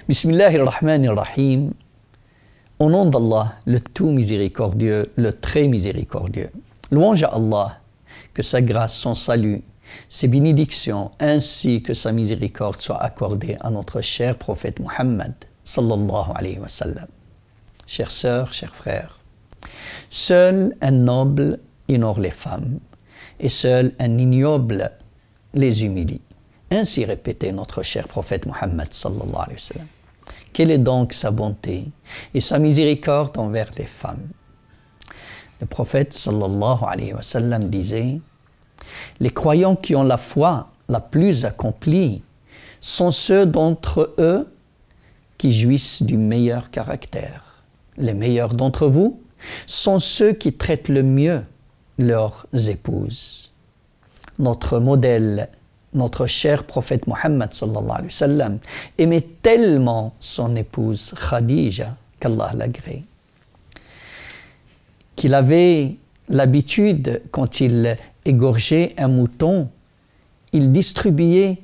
Bismillahirrahmanirrahim. Au nom d'Allah, le tout miséricordieux, le très miséricordieux. Louange à Allah, que sa grâce, son salut, ses bénédictions ainsi que sa miséricorde soient accordées à notre cher prophète Muhammad sallallahu alayhi wa sallam. Chères sœurs, chers frères, seul un noble honore les femmes et seul un ignoble les humilie. Ainsi répétait notre cher prophète Muhammad sallallahu alayhi wa sallam. Quelle est donc sa bonté et sa miséricorde envers les femmes? Le prophète sallallahu alayhi wa sallam disait: les croyants qui ont la foi la plus accomplie sont ceux d'entre eux qui jouissent du meilleur caractère. Les meilleurs d'entre vous sont ceux qui traitent le mieux leurs épouses. Notre modèle, notre cher prophète Muhammad sallallahu alayhi wa sallam, aimait tellement son épouse Khadija, qu'Allah l'agrée, qu'il avait l'habitude, quand il égorgeait un mouton, il distribuait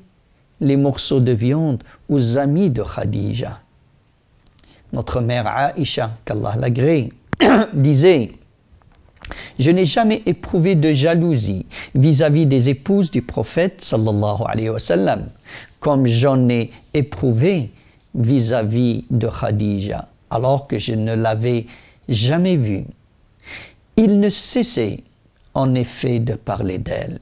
les morceaux de viande aux amis de Khadija. Notre mère Aïcha, qu'Allah l'agrée, disait: je n'ai jamais éprouvé de jalousie vis-à-vis des épouses du prophète sallallahu alayhi wa sallam, comme j'en ai éprouvé vis-à-vis de Khadija, alors que je ne l'avais jamais vue. Il ne cessait en effet de parler d'elle.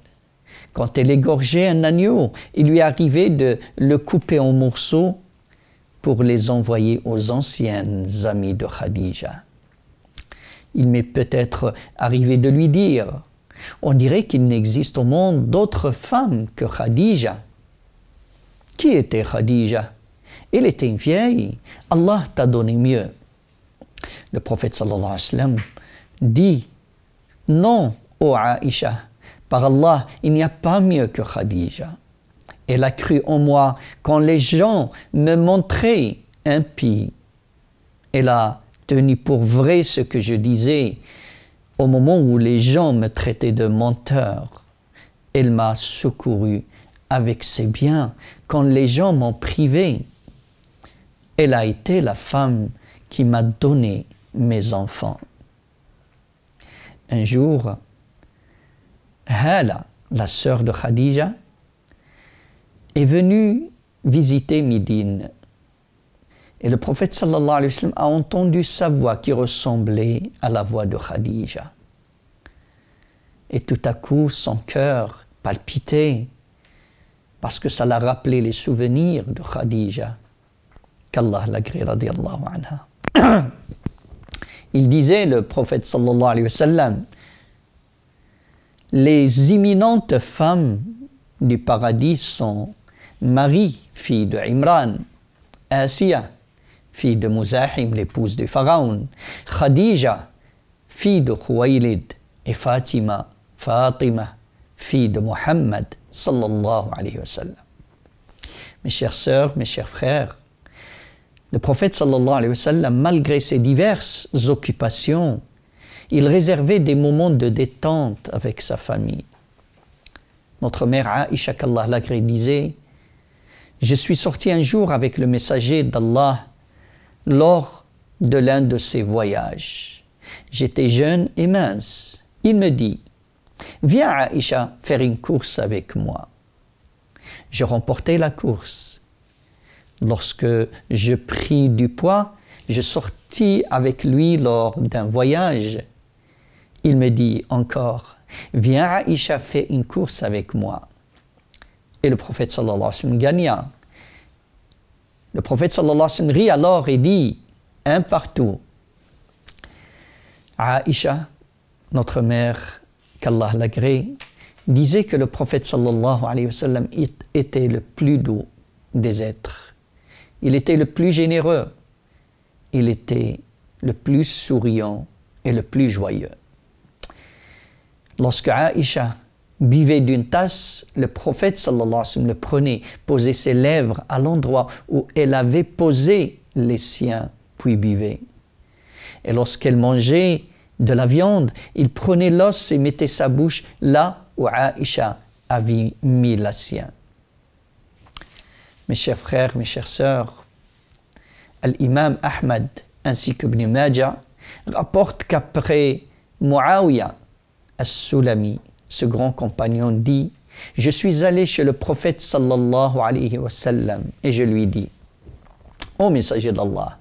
Quand elle égorgeait un agneau, il lui arrivait de le couper en morceaux pour les envoyer aux anciennes amies de Khadija. Il m'est peut-être arrivé de lui dire: on dirait qu'il n'existe au monde d'autres femmes que Khadija. Qui était Khadija? Elle était une vieille. Allah t'a donné mieux. Le prophète sallallahu alayhi wa sallam dit: non, ô Aïcha, par Allah, il n'y a pas mieux que Khadija. Elle a cru en moi quand les gens me montraient impie. Elle a tenu pour vrai ce que je disais au moment où les gens me traitaient de menteur. Elle m'a secouru avec ses biens quand les gens m'ont privé. Elle a été la femme qui m'a donné mes enfants. Un jour, Hala, la sœur de Khadija, est venue visiter Médine. Et le prophète sallallahu alayhi wa sallam a entendu sa voix qui ressemblait à la voix de Khadija. Et tout à coup, son cœur palpitait parce que ça l'a rappelé les souvenirs de Khadija, qu'Allah l'agrée radiyallahu anha. Il disait, le prophète sallallahu alayhi wa sallam: les imminentes femmes du paradis sont Marie, fille de Imran, Asiya, fille de Muzahim, l'épouse du Pharaon, Khadija, fille de Khuwaylid, et Fatima, fille de Muhammad sallallahu alayhi wa sallam. Mes chères sœurs, mes chers frères, le prophète sallallahu alayhi wa sallam, malgré ses diverses occupations, il réservait des moments de détente avec sa famille. Notre mère Aïcha, qu'Allah l'agrée, disait: je suis sorti un jour avec le messager d'Allah lors de l'un de ses voyages. J'étais jeune et mince. Il me dit: viens Aïcha faire une course avec moi. Je remportai la course. Lorsque je pris du poids, je sortis avec lui lors d'un voyage. Il me dit encore: viens Aïcha faire une course avec moi. Et le prophète sallallahu alayhi wa sallam gagna. Le prophète sallallahu alayhi wa sallam rit alors et dit, un partout: Aïcha, notre mère, qu'Allah l'agrée, disait que le prophète sallallahu alayhi wa sallam était le plus doux des êtres. Il était le plus généreux. Il était le plus souriant et le plus joyeux. Lorsque Aïcha buvait d'une tasse, le prophète sallallahu alayhi wa sallam le prenait, posait ses lèvres à l'endroit où elle avait posé les siens, puis buvait. Et lorsqu'elle mangeait de la viande, il prenait l'os et mettait sa bouche là où Aïcha avait mis la sienne. Mes chers frères, mes chères sœurs, l'imam Ahmad ainsi que Ibn Majah rapportent qu'après Muawiyah as-Sulami, ce grand compagnon, dit: je suis allé chez le prophète sallallahu alayhi wa sallam et je lui dis: ô messager d'Allah,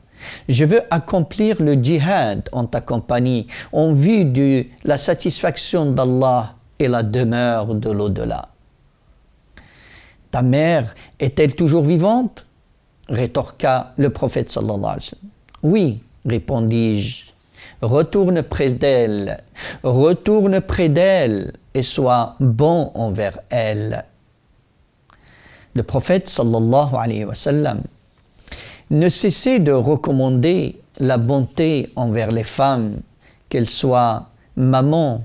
je veux accomplir le djihad en ta compagnie en vue de la satisfaction d'Allah et la demeure de l'au-delà. Ta mère est-elle toujours vivante? Rétorqua le prophète sallallahu alayhi wa sallam. Oui, répondis-je. Retourne près d'elle et sois bon envers elle. Le prophète sallallahu alayhi wa sallam ne cessait de recommander la bonté envers les femmes, qu'elles soient maman,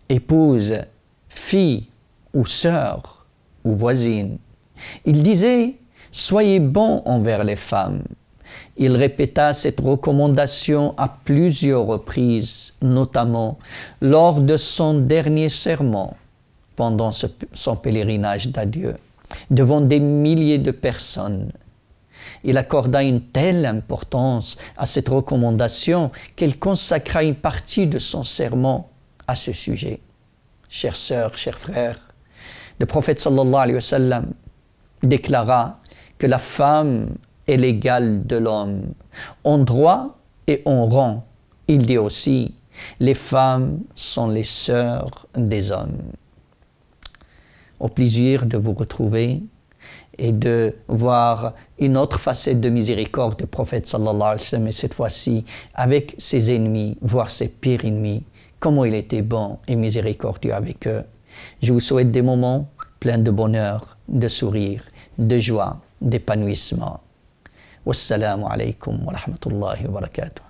épouse, fille ou sœur ou voisine. Il disait: soyez bons envers les femmes. Il répéta cette recommandation à plusieurs reprises, notamment lors de son dernier serment pendant son pèlerinage d'adieu, devant des milliers de personnes. Il accorda une telle importance à cette recommandation qu'elle consacra une partie de son serment à ce sujet. Chères sœurs, chers frères, le prophète sallallahu alayhi wa sallam déclara que la femme est l'égale de l'homme en droit et en rang. Il dit aussi: les femmes sont les sœurs des hommes. Au plaisir de vous retrouver et de voir une autre facette de miséricorde du prophète sallallahu alayhi wa sallam, et cette fois-ci avec ses ennemis, voire ses pires ennemis, comment il était bon et miséricordieux avec eux. Je vous souhaite des moments pleins de bonheur, de sourire, de joie, d'épanouissement. Wassalamu alaikum wa rahmatullahi wa barakatuh.